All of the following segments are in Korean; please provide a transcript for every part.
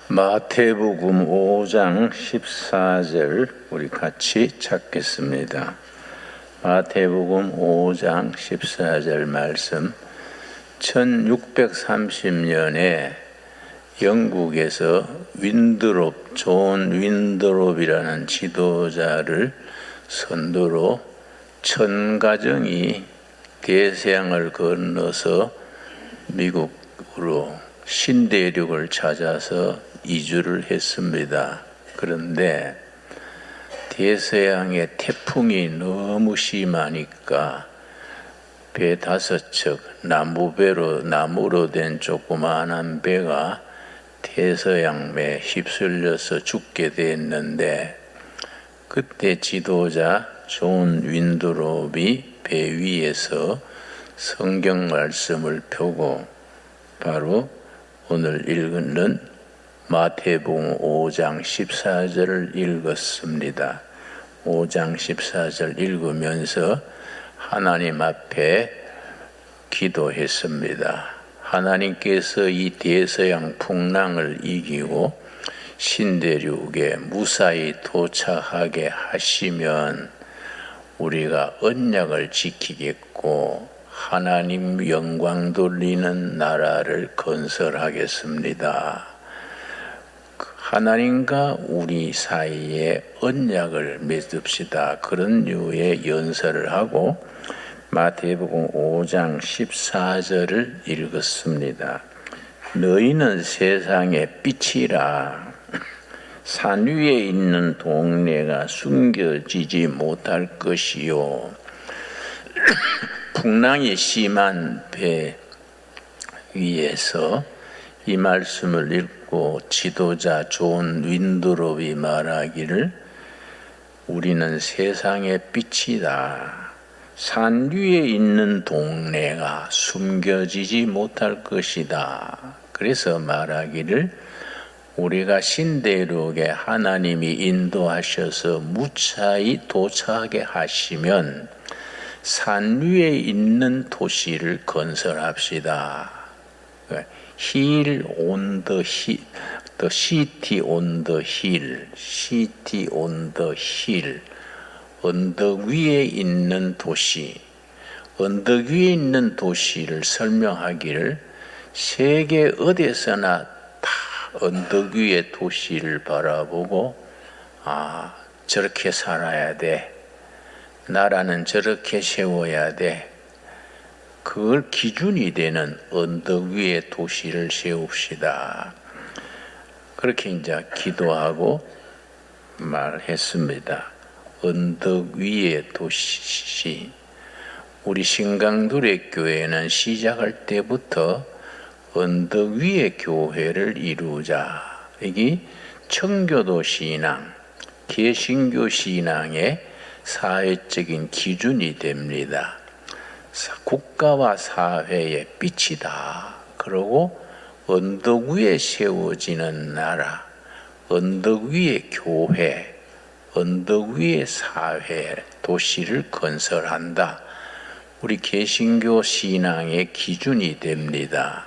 마태복음 5장 14절 우리 같이 찾겠습니다. 마태복음 5장 14절 말씀. 1630년에 영국에서 존 윈드롭이라는 지도자를 선두로 1000가정이 대서양을 건너서 미국으로 신대륙을 찾아서 이주를 했습니다. 그런데 대서양의 태풍이 너무 심하니까 배 5척, 나무로 된 조그마한 배가 대서양에 휩쓸려서 죽게 됐는데, 그때 지도자 존 윈드롭이 배 위에서 성경 말씀을 펴고 바로 오늘 읽는 마태복음 5장 14절을 읽었습니다. 5장 14절 읽으면서 하나님 앞에 기도했습니다. 하나님께서 이 대서양 풍랑을 이기고 신대륙에 무사히 도착하게 하시면 우리가 언약을 지키겠고 하나님 영광 돌리는 나라를 건설하겠습니다. 하나님과 우리 사이에 언약을 맺읍시다. 그런 류의 연설을 하고 마태복음 5장 14절을 읽었습니다. 너희는 세상의 빛이라. 산 위에 있는 동네가 숨겨지지 못할 것이요. 풍랑이 심한 배 위에서 이 말씀을 읽고 지도자 존 윈드롭이 말하기를 우리는 세상의 빛이다. 산 위에 있는 동네가 숨겨지지 못할 것이다. 그래서 말하기를 우리가 신대륙에 하나님이 인도하셔서 무사히 도착하게 하시면 산 위에 있는 도시를 건설합시다. Hill on the hill, the city on the hill, city on the hill. 언덕 위에 있는 도시, 언덕 위에 있는 도시를 설명하기를 세계 어디서나 다 언덕 위의 도시를 바라보고 저렇게 살아야 돼. 나라는 저렇게 세워야 돼. 그걸 기준이 되는 언덕 위에 도시를 세웁시다. 그렇게 이제 기도하고 말했습니다. 언덕 위의 도시. 우리 신강두레 교회는 시작할 때부터 언덕 위의 교회를 이루자. 이게 청교도 신앙, 개신교 신앙의 사회적인 기준이 됩니다. 국가와 사회의 빛이다. 그리고 언덕 위에 세워지는 나라, 언덕 위에 교회, 언덕 위에 사회, 도시를 건설한다. 우리 개신교 신앙의 기준이 됩니다.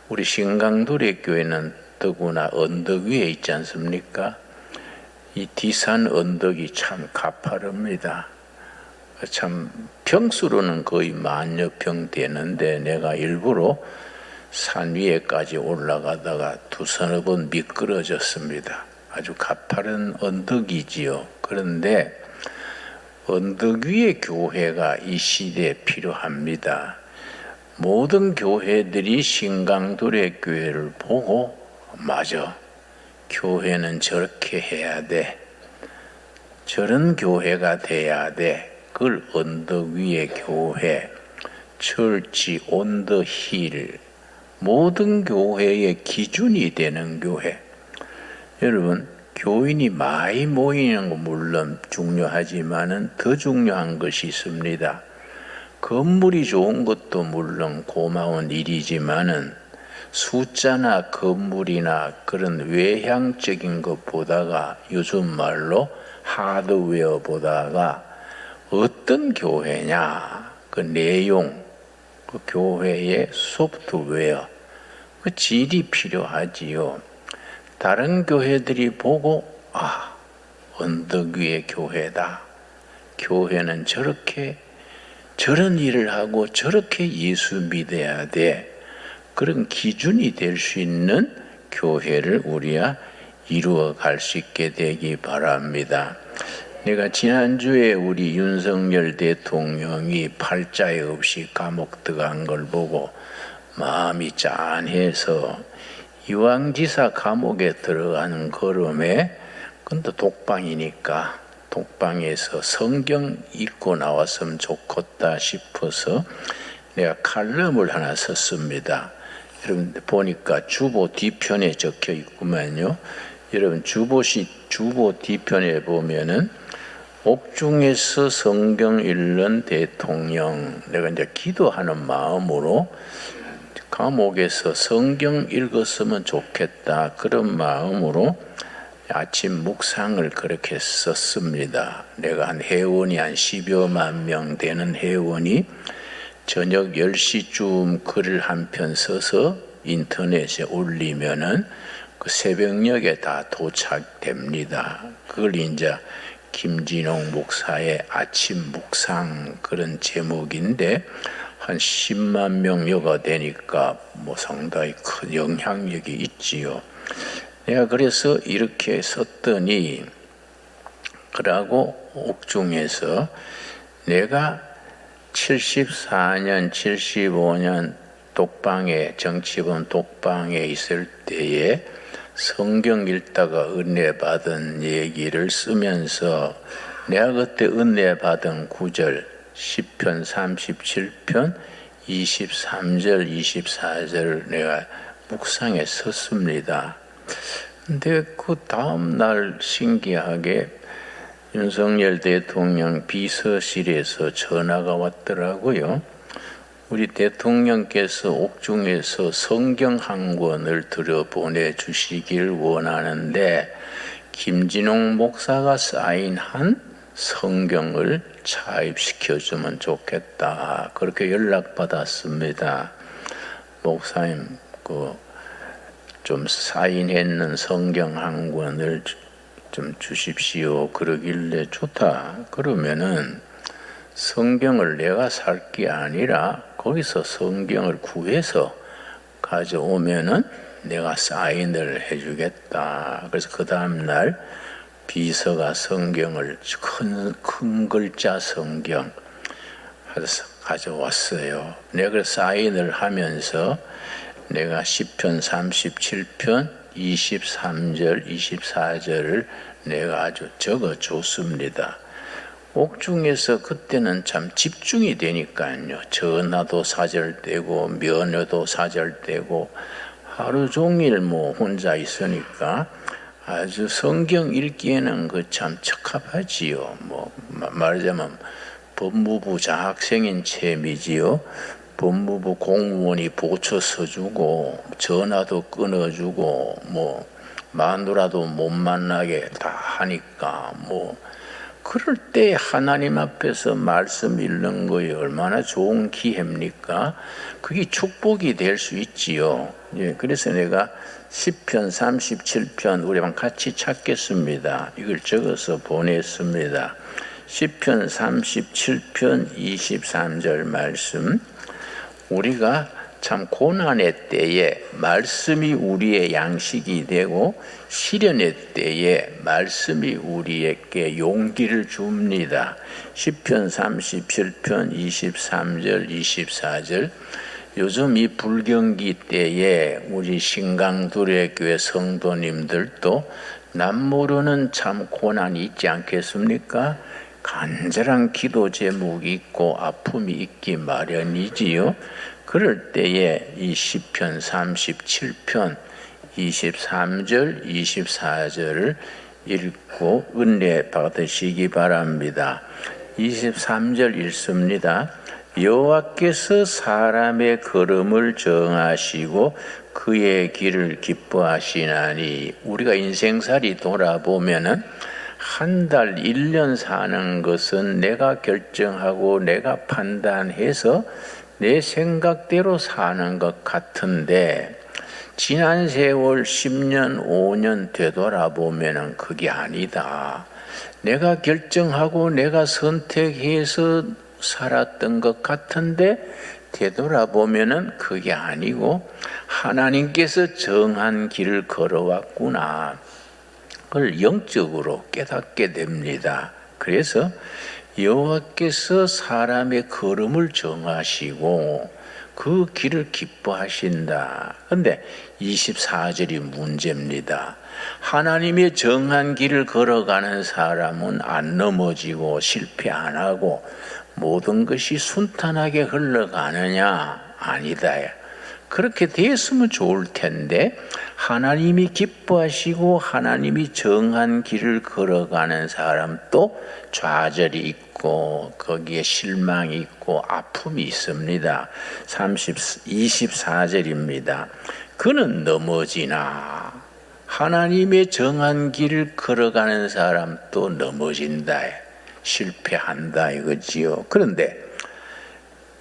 우리 신강두레 교회는 더구나 언덕 위에 있지 않습니까? 이 디산 언덕이 참 가파릅니다. 참 평수로는 거의 10,000여 평 되는데 내가 일부러 산 위에까지 올라가다가 2-3번 미끄러졌습니다. 아주 가파른 언덕이지요. 그런데 언덕 위의 교회가 이 시대에 필요합니다. 모든 교회들이 신강두레 교회를 보고 맞아. 교회는 저렇게 해야 돼. 저런 교회가 돼야 돼. 그걸 언덕 위의 교회, 철치 온 더 힐, 모든 교회의 기준이 되는 교회. 여러분, 교인이 많이 모이는 건 물론 중요하지만은 더 중요한 것이 있습니다. 건물이 좋은 것도 물론 고마운 일이지만은 숫자나 건물이나 그런 외향적인 것보다가 요즘 말로 하드웨어보다가 어떤 교회냐, 그 내용, 그 교회의 소프트웨어, 그 질이 필요하지요. 다른 교회들이 보고 언덕 위의 교회다. 교회는 저런 일을 하고 저렇게 예수 믿어야 돼. 그런 기준이 될 수 있는 교회를 우리가 이루어 갈 수 있게 되기 바랍니다. 내가 지난주에 우리 윤석열 대통령이 팔자에 없이 감옥 들어간 걸 보고 마음이 짠해서 이왕지사 감옥에 들어가는 걸음에 근데 독방이니까 독방에서 성경 읽고 나왔으면 좋겠다 싶어서 내가 칼럼을 하나 썼습니다. 여러분 보니까 주보 뒤편에 적혀 있구만요. 여러분 주보 뒤편에 보면은 옥중에서 성경 읽는 대통령, 내가 이제 기도하는 마음으로 감옥에서 성경 읽었으면 좋겠다 그런 마음으로 아침 묵상을 그렇게 썼습니다. 내가 회원이 한 10여만 명 되는 회원이 저녁 10시쯤 글을 한 편 써서 인터넷에 올리면은 그 새벽녘에 다 도착됩니다. 그걸 이제 김진홍 목사의 아침 묵상 그런 제목인데 한 10만 명여가 되니까 뭐 상당히 큰 영향력이 있지요. 내가 그래서 이렇게 썼더니 그러고 옥중에서 내가 74년, 75년 독방에 정치범 독방에 있을 때에 성경 읽다가 은혜 받은 얘기를 쓰면서 내가 그때 은혜 받은 구절 10편 37편 23절 24절 내가 묵상에 썼습니다. 근데 그 다음 날 신기하게 윤석열 대통령 비서실에서 전화가 왔더라고요. 우리 대통령께서 옥중에서 성경 한 권을 들여보내 주시길 원하는데 김진홍 목사가 사인한 성경을 차입시켜주면 좋겠다. 그렇게 연락받았습니다. 목사님, 좀 사인했는 성경 한 권을 좀 주십시오. 그러길래 좋다. 그러면은 성경을 내가 살 게 아니라 거기서 성경을 구해서 가져오면은 내가 사인을 해주겠다. 그래서 그 다음날 비서가 성경을 큰 글자 성경 가져왔어요. 내가 사인을 하면서 내가 10편 37편 23절 24절을 내가 아주 적어줬습니다. 옥중에서 그때는 참 집중이 되니까요. 전화도 사절되고 면회도 사절되고 하루 종일 혼자 있으니까 아주 성경 읽기에는 그 참 적합하지요. 말하자면 법무부 장학생인 셈이지요. 법무부 공무원이 보초 써주고 전화도 끊어주고 마누라도 못 만나게 다 하니까 그럴 때 하나님 앞에서 말씀 읽는 거에 얼마나 좋은 기회입니까? 그게 축복이 될 수 있지요. 그래서 내가 10편 37편 우리랑 같이 찾겠습니다. 이걸 적어서 보냈습니다. 10편 37편 23절 말씀, 우리가 참 고난의 때에 말씀이 우리의 양식이 되고 시련의 때에 말씀이 우리에게 용기를 줍니다. 10편 37편 23절 24절, 요즘 이 불경기 때에 우리 신강두레교회 성도님들도 남모르는 참 고난이 있지 않겠습니까? 간절한 기도 제목이 있고 아픔이 있기 마련이지요. 그럴 때에 이 10편 37편 23절 24절을 읽고 은혜 받으시기 바랍니다. 23절 읽습니다. 여호와께서 사람의 걸음을 정하시고 그의 길을 기뻐하시나니, 우리가 인생살이 돌아보면은 한 달, 1년 사는 것은 내가 결정하고 내가 판단해서 내 생각대로 사는 것 같은데 지난 세월 10년, 5년 되돌아보면은 그게 아니다. 내가 결정하고 내가 선택해서 살았던 것 같은데 되돌아보면은 그게 아니고 하나님께서 정한 길을 걸어왔구나. 그걸 영적으로 깨닫게 됩니다. 그래서 여호와께서 사람의 걸음을 정하시고 그 길을 기뻐하신다. 그런데 24절이 문제입니다. 하나님의 정한 길을 걸어가는 사람은 안 넘어지고 실패 안 하고 모든 것이 순탄하게 흘러가느냐? 아니다. 그렇게 됐으면 좋을 텐데 하나님이 기뻐하시고 하나님이 정한 길을 걸어가는 사람도 좌절이 있고 거기에 실망이 있고 아픔이 있습니다. 24절입니다. 그는 넘어지나 하나님의 정한 길을 걸어가는 사람도 넘어진다. 실패한다 이거지요. 그런데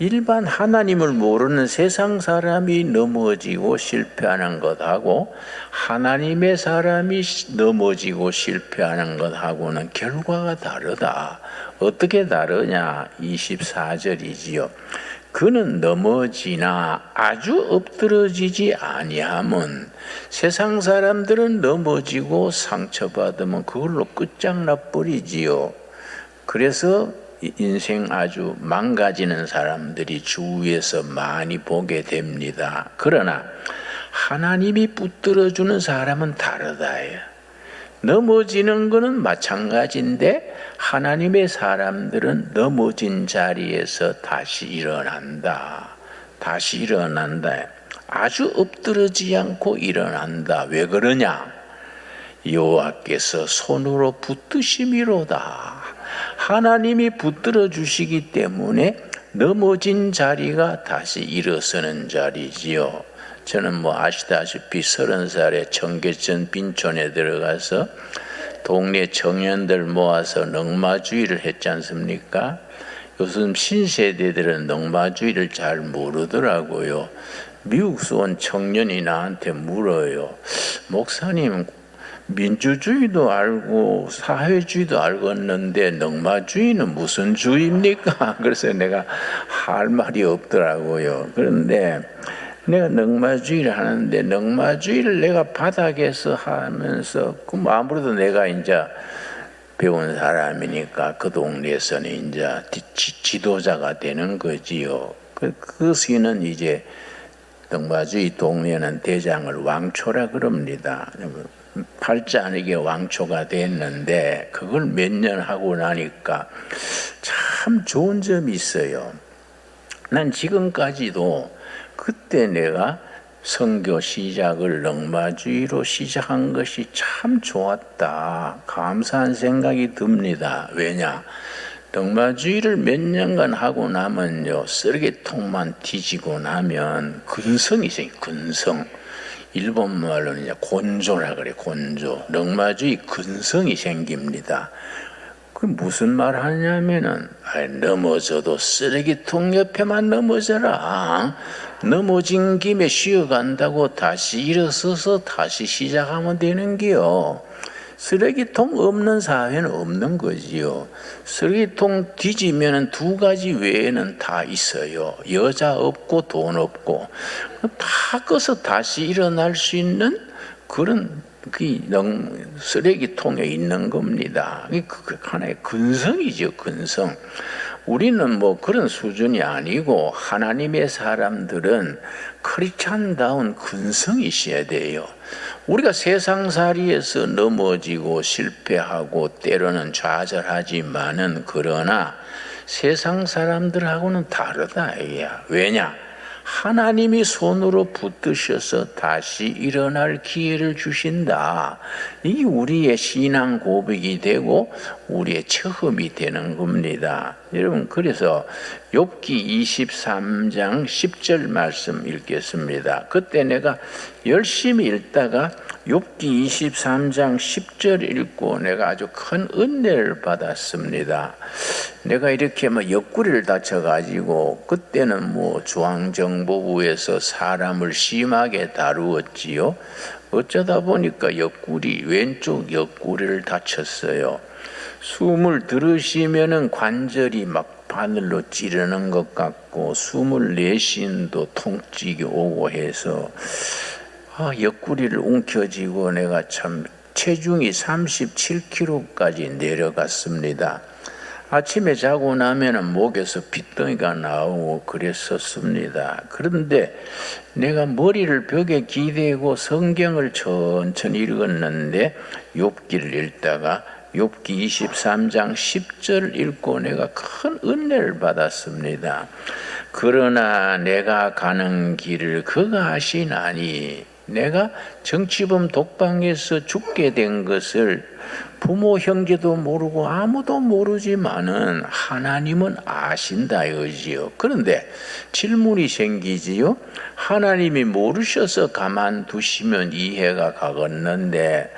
일반 하나님을 모르는 세상 사람이 넘어지고 실패하는 것하고 하나님의 사람이 넘어지고 실패하는 것하고는 결과가 다르다. 어떻게 다르냐? 24절이지요. 그는 넘어지나 아주 엎드러지지 아니함은 세상 사람들은 넘어지고 상처받으면 그걸로 끝장나 버리지요. 그래서 인생 아주 망가지는 사람들이 주위에서 많이 보게 됩니다. 그러나 하나님이 붙들어주는 사람은 다르다. 넘어지는 것은 마찬가지인데 하나님의 사람들은 넘어진 자리에서 다시 일어난다. 다시 일어난다. 아주 엎드러지지 않고 일어난다. 왜 그러냐? 여호와께서 손으로 붙드심이로다. 하나님이 붙들어 주시기 때문에 넘어진 자리가 다시 일어서는 자리지요. 저는 아시다시피 30살에 청계천 빈촌에 들어가서 동네 청년들 모아서 넉마주의를 했지 않습니까? 요즘 신세대들은 넉마주의를 잘 모르더라고요. 미국에서 온 청년이 나한테 물어요. 목사님, 민주주의도 알고 사회주의도 알겠는데 넉마주의는 무슨 주의입니까? 그래서 내가 할 말이 없더라고요. 그런데 내가 넉마주의를 하는데 넉마주의를 내가 바닥에서 하면서 그럼 아무래도 내가 이제 배운 사람이니까 그 동네에서는 이제 지도자가 되는 거지요. 그 시는 이제 넉마주의 동네는 대장을 왕초라 그럽니다. 팔자니게 왕초가 됐는데 그걸 몇 년 하고 나니까 참 좋은 점이 있어요. 난 지금까지도 그때 내가 선교 시작을 넉마주의로 시작한 것이 참 좋았다. 감사한 생각이 듭니다. 왜냐? 넉마주의를 몇 년간 하고 나면요, 쓰레기통만 뒤지고 나면 근성이 생겨, 근성. 일본 말로는 이제 곤조라 그래, 곤조. 넉마주의 근성이 생깁니다. 그 무슨 말 하냐면은, 넘어져도 쓰레기통 옆에만 넘어져라. 넘어진 김에 쉬어간다고 다시 일어서서 다시 시작하면 되는 게요. 쓰레기통 없는 사회는 없는 거지요. 쓰레기통 뒤지면 두 가지 외에는 다 있어요. 여자 없고 돈 없고 다 꺼서 다시 일어날 수 있는 그런 쓰레기통에 있는 겁니다. 그 하나의 근성이죠, 근성. 우리는 그런 수준이 아니고 하나님의 사람들은 크리스찬다운 근성이 있어야 돼요. 우리가 세상살이에서 넘어지고 실패하고 때로는 좌절하지만은 그러나 세상 사람들하고는 다르다. 왜냐? 하나님이 손으로 붙드셔서 다시 일어날 기회를 주신다. 이게 우리의 신앙 고백이 되고 우리의 처음이 되는 겁니다. 여러분, 그래서 욥기 23장 10절 말씀 읽겠습니다. 그때 내가 열심히 읽다가 욥기 23장 10절 읽고 내가 아주 큰 은혜를 받았습니다. 내가 이렇게 옆구리를 다쳐가지고 그때는 중앙정보부에서 사람을 심하게 다루었지요. 어쩌다 보니까 왼쪽 옆구리를 다쳤어요. 숨을 들으시면은 관절이 막 바늘로 찌르는 것 같고 숨을 내쉬는도 통증이 오고 해서 옆구리를 움켜쥐고 내가 참 체중이 37kg까지 내려갔습니다. 아침에 자고 나면은 목에서 핏덩이가 나오고 그랬었습니다. 그런데 내가 머리를 벽에 기대고 성경을 천천히 읽었는데 욥기를 읽다가 욥기 23장 10절 읽고 내가 큰 은혜를 받았습니다. 그러나 내가 가는 길을 그가 아시나니, 내가 정치범 독방에서 죽게 된 것을 부모 형제도 모르고 아무도 모르지만은 하나님은 아신다 이거지요. 그런데 질문이 생기지요. 하나님이 모르셔서 가만두시면 이해가 가겠는데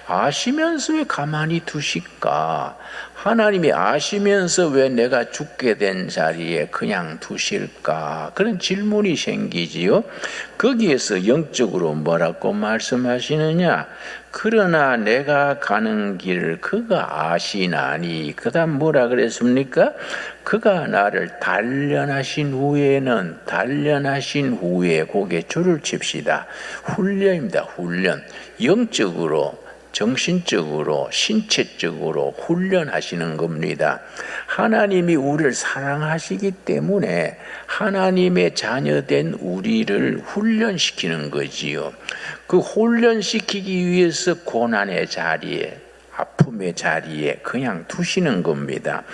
아시면서 왜 가만히 두실까? 하나님이 아시면서 왜 내가 죽게 된 자리에 그냥 두실까? 그런 질문이 생기지요. 거기에서 영적으로 뭐라고 말씀하시느냐? 그러나 내가 가는 길을 그가 아시나니. 그 다음 뭐라 그랬습니까? 그가 나를 단련하신 후에 고개 줄을 칩시다. 훈련입니다. 훈련. 영적으로, 정신적으로, 신체적으로 훈련하시는 겁니다. 하나님이 우리를 사랑하시기 때문에 하나님의 자녀된 우리를 훈련시키는 거지요. 그 훈련시키기 위해서 고난의 자리에, 아픔의 자리에 그냥 두시는 겁니다.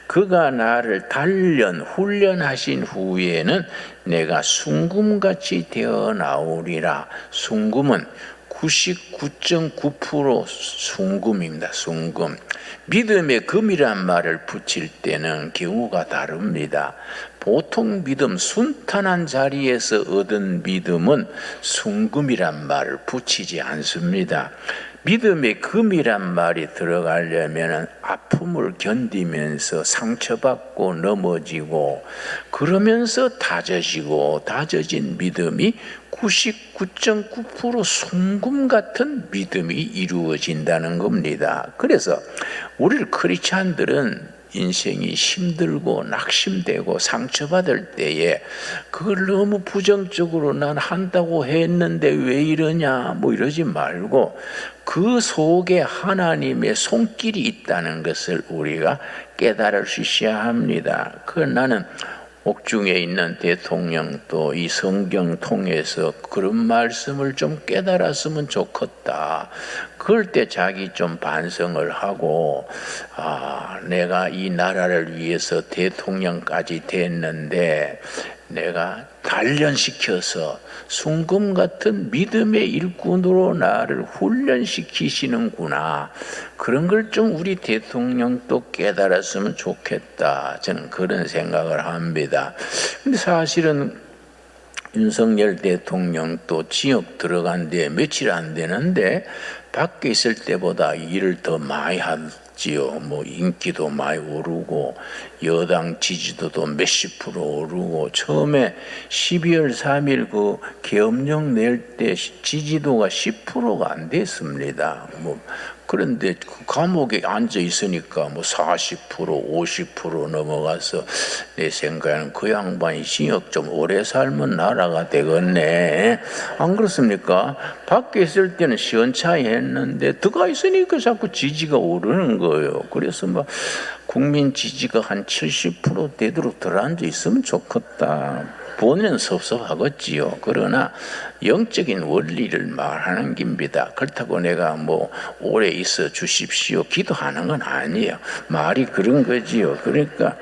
그가 나를 훈련하신 후에는 내가 순금같이 되어 나오리라. 순금은 99.9% 순금입니다. 순금. 믿음에 금이란 말을 붙일 때는 경우가 다릅니다. 보통 믿음, 순탄한 자리에서 얻은 믿음은 순금이란 말을 붙이지 않습니다. 믿음에 금이란 말이 들어가려면 아픔을 견디면서 상처받고 넘어지고 그러면서 다져진 믿음이 99.9% 순금 같은 믿음이 이루어진다는 겁니다. 그래서 우리 크리스찬들은 인생이 힘들고 낙심되고 상처받을 때에 그걸 너무 부정적으로 난 한다고 했는데 왜 이러냐 이러지 말고 그 속에 하나님의 손길이 있다는 것을 우리가 깨달을 수 있어야 합니다. 나는 옥중에 있는 대통령도 이 성경 통해서 그런 말씀을 좀 깨달았으면 좋겠다. 그럴 때 자기 좀 반성을 하고 내가 이 나라를 위해서 대통령까지 됐는데 내가 단련시켜서 순금 같은 믿음의 일꾼으로 나를 훈련시키시는구나. 그런 걸 좀 우리 대통령도 깨달았으면 좋겠다. 저는 그런 생각을 합니다. 근데 사실은 윤석열 대통령도 지역 들어간 데 며칠 안 되는데 밖에 있을 때보다 일을 더 많이 지요. 인기도 많이 오르고 여당 지지도도 몇십 % 오르고 처음에 12월 3일 그 계엄령 낼 때 지지도가 10%가 안 됐습니다. 그런데 그 감옥에 앉아 있으니까 40%, 50% 넘어가서 내 생각에는 그 양반이 징역 좀 오래 살면 나라가 되겠네. 안 그렇습니까? 밖에 있을 때는 시원찮이 했는데 들어가 있으니까 자꾸 지지가 오르는 거예요. 그래서 국민 지지가 한 70% 되도록 들어앉아 있으면 좋겠다. 본인은 섭섭하겠지요. 그러나 영적인 원리를 말하는 겁니다. 그렇다고 내가 오래 있어 주십시오 기도하는 건 아니에요. 말이 그런 거지요. 그러니까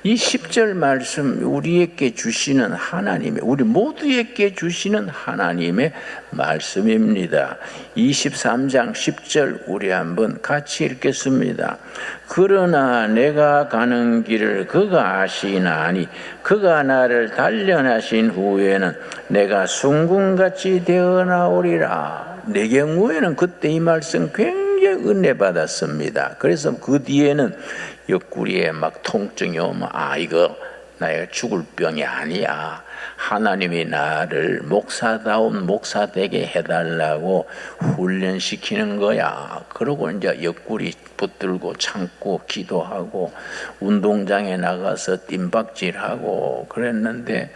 이 10절 말씀 우리에게 주시는 하나님의, 우리 모두에게 주시는 하나님의 말씀입니다. 23장 10절 우리 한번 같이 읽겠습니다. 그러나 내가 가는 길을 그가 아시나니 그가 나를 단련하신 후에는 내가 순금같이 되어 나오리라. 내 경우에는 그때 이 말씀 굉장히 은혜 받았습니다. 그래서 그 뒤에는 옆구리에 막 통증이 오면 이거 나의 죽을 병이 아니야. 하나님이 나를 목사다운 목사 되게 해달라고 훈련시키는 거야. 그러고 이제 옆구리 붙들고 참고 기도하고 운동장에 나가서 뜀박질하고 그랬는데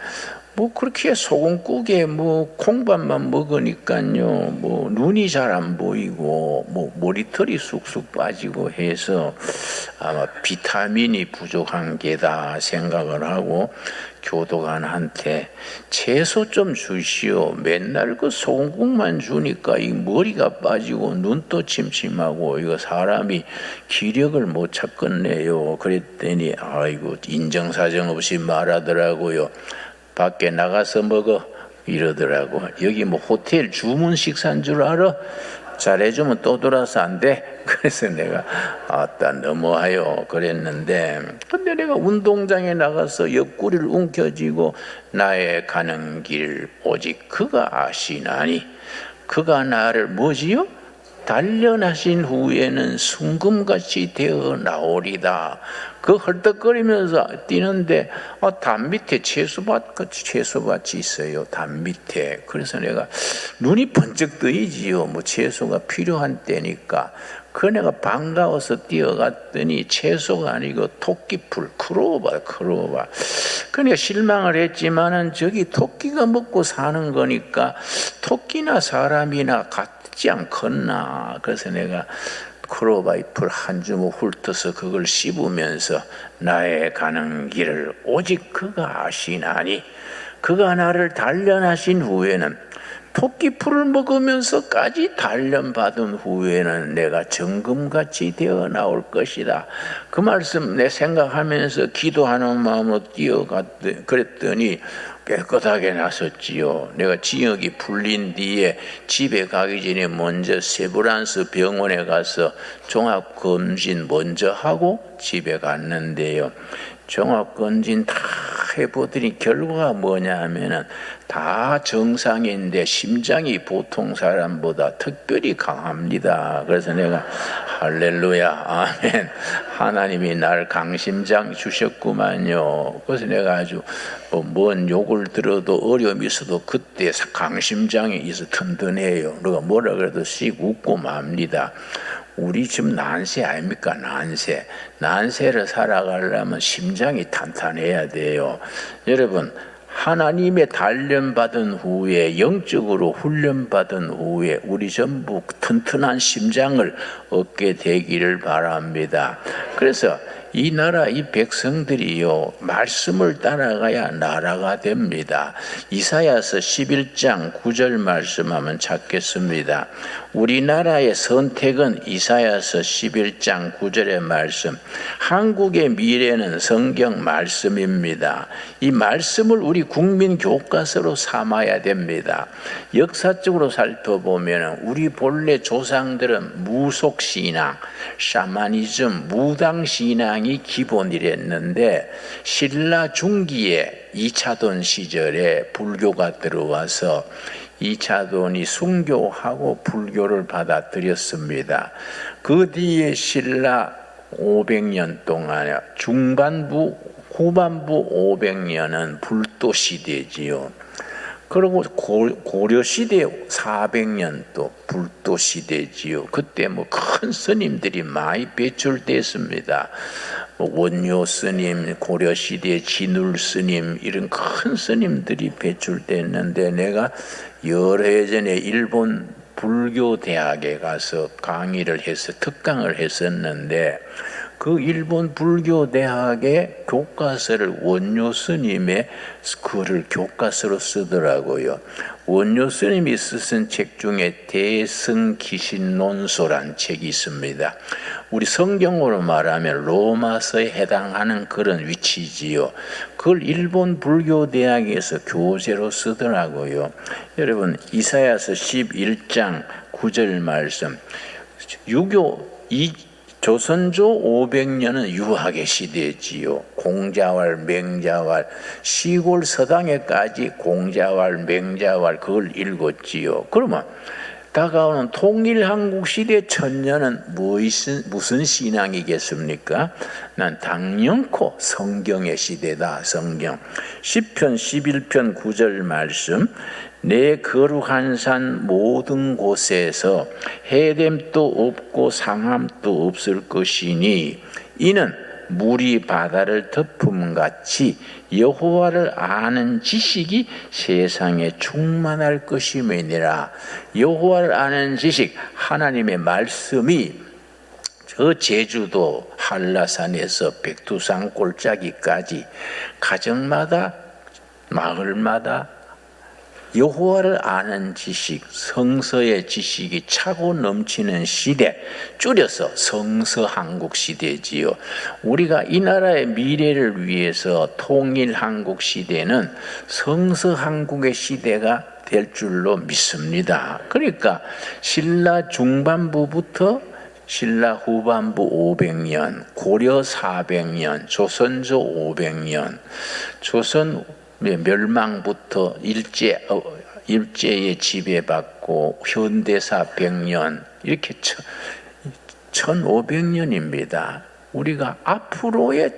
뭐 그렇게 소금국에 뭐 콩밥만 먹으니까요 뭐 눈이 잘 안 보이고 뭐 머리털이 쑥쑥 빠지고 해서 아마 비타민이 부족한 게다 생각을 하고 교도관한테 채소 좀 주시오. 맨날 그 소금국만 주니까 이 머리가 빠지고 눈도 침침하고 이거 사람이 기력을 못 찾겠네요. 그랬더니 아이고 인정사정 없이 말하더라고요. 밖에 나가서 먹어 이러더라고. 여기 뭐 호텔 주문 식사인 줄 알아? 잘해주면 또 돌아서 안 돼? 그래서 내가 아따 너무하요 그랬는데, 근데 내가 운동장에 나가서 옆구리를 움켜쥐고 나의 가는 길 오직 그가 아시나니 그가 나를 뭐지요? 단련하신 후에는 순금같이 되어 나오리다. 그 헐떡거리면서 뛰는데 담 밑에 채소밭이 있어요. 담 밑에. 그래서 내가 눈이 번쩍 뜨이지요. 뭐 채소가 필요한 때니까. 그 내가 반가워서 뛰어갔더니 채소가 아니고 토끼풀, 크로바. 그러니까 실망을 했지만은 저기 토끼가 먹고 사는 거니까 토끼나 사람이나 같지 않겠나. 그래서 내가 크로바이풀 한 주먹 훑어서 그걸 씹으면서 나의 가는 길을 오직 그가 아시나니 그가 나를 단련하신 후에는 토끼풀을 먹으면서까지 단련받은 후에는 내가 정금같이 되어 나올 것이다. 그 말씀 내 생각하면서 기도하는 마음으로 그랬더니 깨끗하게 나섰지요. 내가 징역이 풀린 뒤에 집에 가기 전에 먼저 세브란스 병원에 가서 종합검진 먼저 하고 집에 갔는데요. 종합검진 다 해보더니 결과가 뭐냐 하면은 다 정상인데 심장이 보통 사람보다 특별히 강합니다. 그래서 내가 할렐루야 아멘, 하나님이 날 강심장 주셨구만요. 그래서 내가 아주 뭔 욕을 들어도 어려움이 있어도 그때 강심장이 있어 튼튼해요. 누가 뭐라 그래도 씩 웃고 맙니다. 우리 지금 난세 아닙니까? 난세를 살아가려면 심장이 탄탄해야 돼요. 여러분, 하나님의 단련받은 후에, 영적으로 훈련받은 후에 우리 전부 튼튼한 심장을 얻게 되기를 바랍니다. 그래서 이 나라 이 백성들이요 말씀을 따라가야 나라가 됩니다. 이사야서 11장 9절 말씀하면 찾겠습니다. 우리나라의 선택은 이사야서 11장 9절의 말씀, 한국의 미래는 성경 말씀입니다. 이 말씀을 우리 국민 교과서로 삼아야 됩니다. 역사적으로 살펴보면 우리 본래 조상들은 무속신앙, 샤머니즘, 무당신앙이 기본이랬는데 신라 중기에 2차돈 시절에 불교가 들어와서 2차돈이 순교하고 불교를 받아들였습니다. 그 뒤에 신라 500년 동안 후반부 500년은 불도 시대지요. 그리고 고려 시대 400년 또 불도 시대지요. 그때 뭐 큰 스님들이 많이 배출됐습니다. 원효 스님, 고려 시대 진울 스님, 이런 큰 스님들이 배출됐는데 내가 여러 해 전에 일본 불교 대학에 가서 강의를 해서 특강을 했었는데 그 일본 불교 대학의 교과서를 원효 스님의 글을 교과서로 쓰더라고요. 원효 스님이 쓰신 책 중에 대승기신론소란 책이 있습니다. 우리 성경으로 말하면 로마서에 해당하는 그런 위치지요. 그걸 일본 불교대학에서 교재로 쓰더라고요. 여러분, 이사야서 11장 9절 말씀, 조선조 500년은 유학의 시대지요. 공자왈, 맹자왈, 시골 서당에까지 공자왈, 맹자왈 그걸 읽었지요. 그러면 다가오는 통일한국 시대 천년은 무슨 신앙이겠습니까? 난 당연코 성경의 시대다. 성경. 시편 11편 9절 말씀, 내 거룩한 산 모든 곳에서 해됨도 없고 상함도 없을 것이니 이는 물이 바다를 덮음같이 여호와를 아는 지식이 세상에 충만할 것임이니라. 여호와를 아는 지식, 하나님의 말씀이 저 제주도 한라산에서 백두산 골짜기까지 가정마다 마을마다 여호와를 아는 지식, 성서의 지식이 차고 넘치는 시대, 줄여서 성서한국 시대지요. 우리가 이 나라의 미래를 위해서 통일한국 시대는 성서한국의 시대가 될 줄로 믿습니다. 그러니까 신라 중반부부터 신라 후반부 500년, 고려 400년, 조선조 500년, 조선 멸망부터 일제에 지배받고 현대사 100년, 이렇게 1500년입니다. 우리가 앞으로의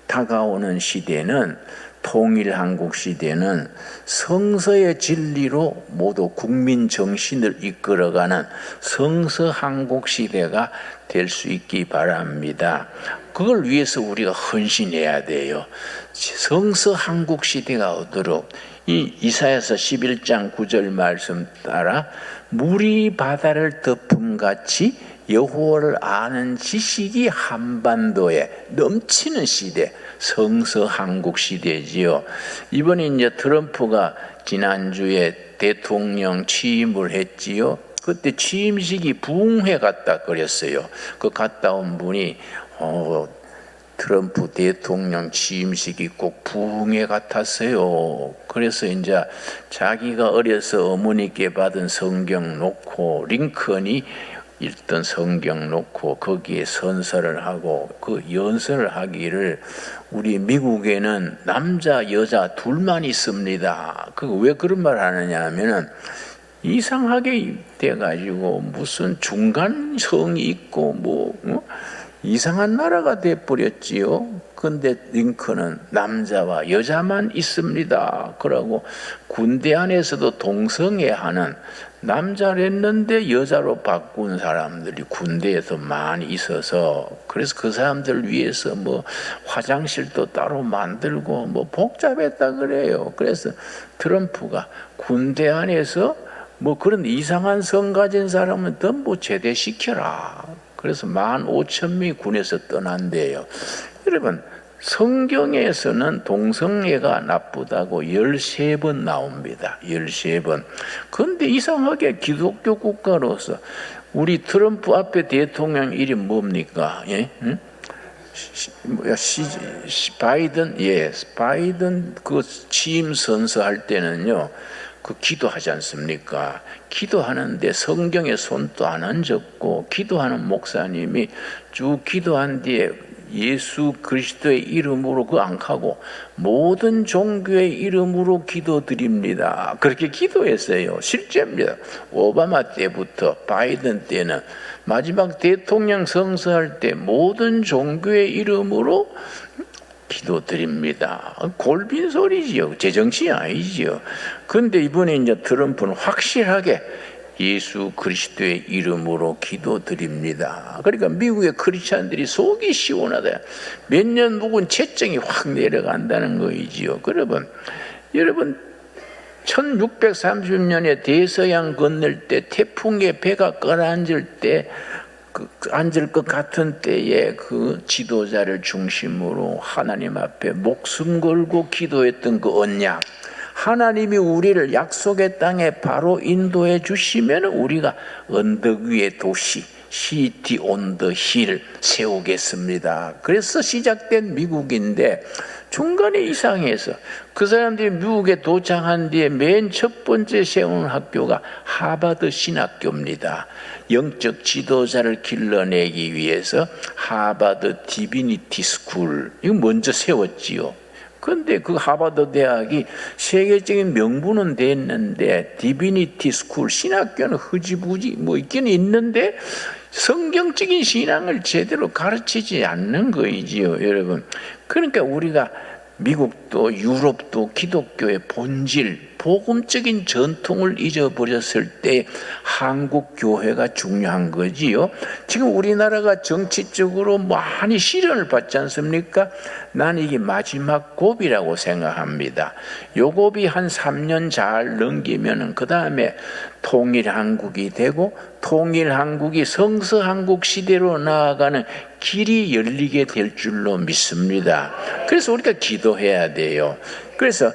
다가오는 시대는, 통일한국 시대는 성서의 진리로 모두 국민 정신을 이끌어가는 성서한국 시대가 될 수 있기 바랍니다. 그걸 위해서 우리가 헌신해야 돼요. 성서한국 시대가 오도록 이 이사야서 11장 9절 말씀 따라 물이 바다를 덮음같이 여호와를 아는 지식이 한반도에 넘치는 시대, 성서한국 시대지요. 이번에 이제 트럼프가 지난주에 대통령 취임을 했지요. 그때 취임식이 부흥회 갔다 그랬어요. 그 갔다 온 분이 트럼프 대통령 취임식이 꼭 부흥회 같았어요. 그래서 이제 자기가 어려서 어머니께 받은 성경 놓고 링컨이 읽던 성경 놓고 거기에 선서를 하고 그 연설을 하기를, 우리 미국에는 남자 여자 둘만 있습니다. 그 왜 그런 말 하느냐 하면은 이상하게 돼가지고 무슨 중간성이 있고 이상한 나라가 돼버렸지요. 근데 링컨은 남자와 여자만 있습니다. 그러고 군대 안에서도 동성애하는, 남자를 했는데 여자로 바꾼 사람들이 군대에서 많이 있어서, 그래서 그 사람들 위해서 화장실도 따로 만들고 복잡했다 그래요. 그래서 트럼프가 군대 안에서 그런 이상한 성 가진 사람은 전부 제대시켜라. 그래서 15,000명이 군에서 떠난대요. 여러분, 성경에서는 동성애가 나쁘다고 13번 나옵니다. 13번. 그런데 이상하게 기독교 국가로서 우리 트럼프 앞에 대통령 이름 뭡니까? 예? 응? 바이든, 예, 바이든 그 취임 선서할 때는요, 그 기도하지 않습니까? 기도하는데 성경에 손도 안 얹었고, 기도하는 목사님이 쭉 기도한 뒤에 예수 그리스도의 이름으로 그 안 하고 모든 종교의 이름으로 기도드립니다. 그렇게 기도했어요. 실제입니다. 오바마 때부터 바이든 때는 마지막 대통령 선서할 때 모든 종교의 이름으로 기도드립니다. 골빈 소리지요. 제정신이 아니지요. 그런데 이번에 이제 트럼프는 확실하게 예수 그리스도의 이름으로 기도드립니다. 그러니까 미국의 크리스찬들이 속이 시원하다. 몇 년 묵은 채증이 확 내려간다는 거이지요. 여러분 1630년에 대서양 건널 때 태풍에 배가 끌어앉을 때 앉을 것 같은 때에 그 지도자를 중심으로 하나님 앞에 목숨 걸고 기도했던 그 언약, 하나님이 우리를 약속의 땅에 바로 인도해 주시면 우리가 언덕 위의 도시 시티 온 더 힐 세우겠습니다. 그래서 시작된 미국인데 중간에 이상해서 그 사람들이 미국에 도착한 뒤에 맨 첫 번째 세운 학교가 하버드 신학교입니다. 영적 지도자를 길러내기 위해서 하버드 디비니티 스쿨 이거 먼저 세웠지요. 그런데 그 하버드 대학이 세계적인 명분은 됐는데 디비니티 스쿨 신학교는 흐지부지 뭐 있긴 있는데 성경적인 신앙을 제대로 가르치지 않는 거이지요, 여러분. 그러니까 우리가 미국도 유럽도 기독교의 본질, 복음적인 전통을 잊어버렸을 때 한국 교회가 중요한 거지요. 지금 우리나라가 정치적으로 많이 시련을 받지 않습니까? 나는 이게 마지막 고비라고 생각합니다. 요 고비 한 3년 잘 넘기면은 그 다음에 통일한국이 되고 통일한국이 성서한국 시대로 나아가는 길이 열리게 될 줄로 믿습니다. 그래서 우리가 기도해야 돼요. 그래서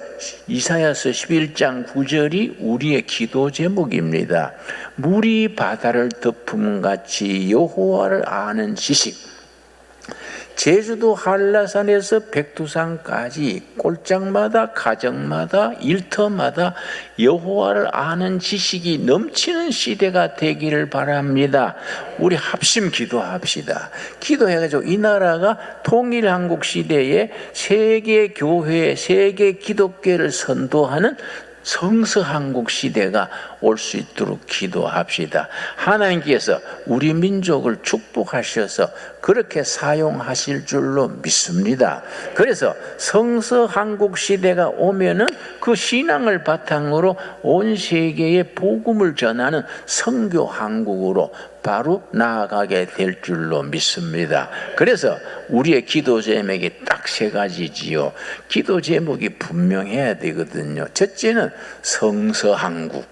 이사야서 11장 9절이 우리의 기도 제목입니다. 물이 바다를 덮음같이 여호와를 아는 지식. 제주도 한라산에서 백두산까지 꼴짝마다 가정마다 일터마다 여호와를 아는 지식이 넘치는 시대가 되기를 바랍니다. 우리 합심 기도합시다. 기도해가지고 이 나라가 통일한국 시대에 세계 교회, 세계 기독교를 선도하는 성서한국 시대가 올 수 있도록 기도합시다. 하나님께서 우리 민족을 축복하셔서 그렇게 사용하실 줄로 믿습니다. 그래서 성서한국 시대가 오면은 그 신앙을 바탕으로 온 세계에 복음을 전하는 선교한국으로 바로 나아가게 될 줄로 믿습니다. 그래서 우리의 기도 제목이 딱 3가지지요. 기도 제목이 분명해야 되거든요. 첫째는 성서한국,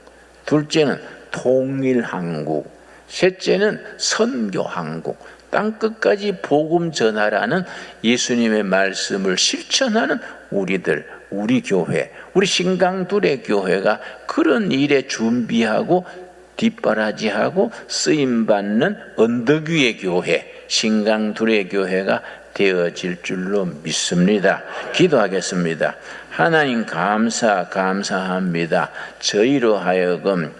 둘째는 통일한국, 셋째는 선교한국. 땅끝까지 복음 전하라는 예수님의 말씀을 실천하는 우리들, 우리 교회, 우리 신강둘의 교회가 그런 일에 준비하고 뒷바라지하고 쓰임받는 언덕 위의 교회, 신강둘의 교회가 되어질 줄로 믿습니다. 기도하겠습니다. 하나님 감사합니다. 저희로 하여금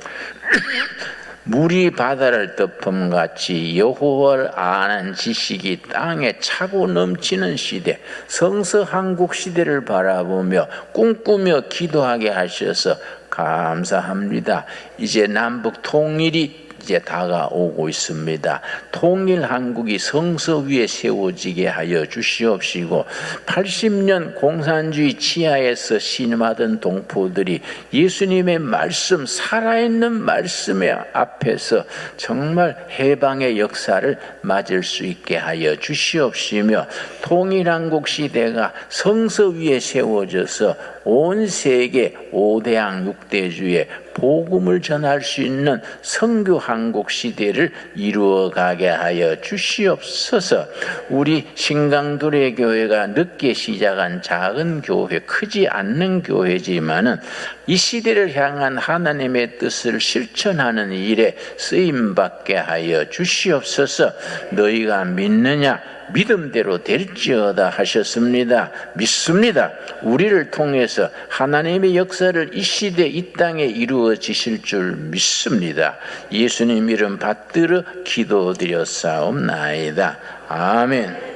물이 바다를 덮음같이 여호와를 아는 지식이 땅에 차고 넘치는 시대, 성서한국 시대를 바라보며 꿈꾸며 기도하게 하셔서 감사합니다. 이제 남북 통일이 이제 다가오고 있습니다. 통일한국이 성서 위에 세워지게 하여 주시옵시고 80년 공산주의 치하에서 신음하던 동포들이 예수님의 말씀, 살아있는 말씀의 앞에서 정말 해방의 역사를 맞을 수 있게 하여 주시옵시며 통일한국 시대가 성서 위에 세워져서 온 세계 5대양 6대주의 복음을 전할 수 있는 선교한국 시대를 이루어가게 하여 주시옵소서. 우리 신강둘의 교회가 늦게 시작한 작은 교회, 크지 않는 교회지만은 이 시대를 향한 하나님의 뜻을 실천하는 일에 쓰임받게 하여 주시옵소서. 너희가 믿느냐? 믿음대로 될지어다 하셨습니다. 믿습니다. 우리를 통해서 하나님의 역사를 이 시대 이 땅에 이루어지실 줄 믿습니다. 예수님 이름 받들어 기도드렸사옵나이다. 아멘.